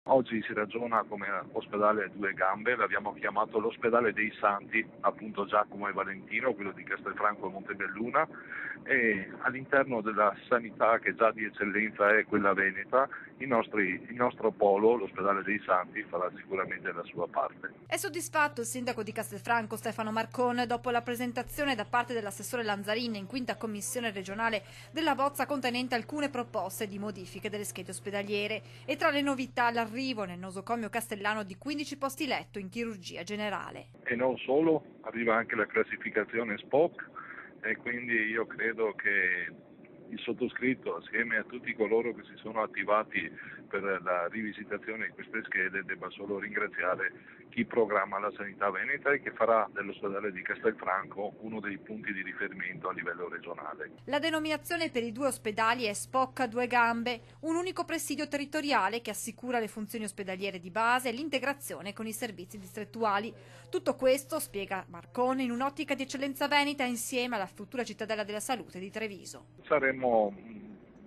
Oggi si ragiona come ospedale a due gambe, l'abbiamo chiamato l'ospedale dei Santi, appunto Giacomo e Valentino, quello di Castelfranco e Montebelluna, e all'interno della sanità che già di eccellenza è quella veneta, il nostro polo, l'ospedale dei Santi, farà sicuramente la sua parte. È soddisfatto il sindaco di Castelfranco Stefano Marcon dopo la presentazione da parte dell'assessore Lanzarin in quinta commissione regionale della bozza contenente alcune proposte di modifiche delle schede ospedaliere e tra le novità l'arrivo nel nosocomio castellano di 15 posti letto in chirurgia generale. E non solo, arriva anche la classificazione SPOC e quindi io credo che il sottoscritto, assieme a tutti coloro che si sono attivati per la rivisitazione di queste schede, debba solo ringraziare chi programma la sanità veneta e che farà dell'ospedale di Castelfranco uno dei punti di riferimento a livello regionale. La denominazione per i due ospedali è SPOC a due gambe, un unico presidio territoriale che assicura le funzioni ospedaliere di base e l'integrazione con i servizi distrettuali. Tutto questo, spiega Marcon, in un'ottica di eccellenza veneta insieme alla futura cittadella della salute di Treviso. Saremmo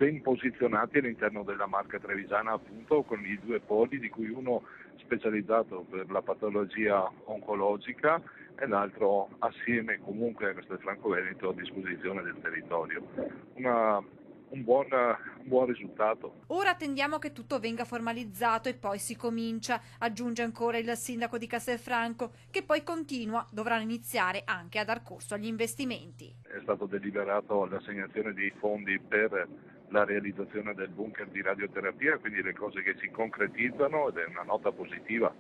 ben posizionati all'interno della marca trevisana, appunto con i due poli, di cui uno specializzato per la patologia oncologica e l'altro assieme comunque a Castelfranco Veneto a disposizione del territorio. Un buon risultato. Ora attendiamo che tutto venga formalizzato e poi si comincia, aggiunge ancora il sindaco di Castelfranco, che poi continua, dovranno iniziare anche a dar corso agli investimenti. È stato deliberato l'assegnazione dei fondi per la realizzazione del bunker di radioterapia, quindi le cose che si concretizzano ed è una nota positiva.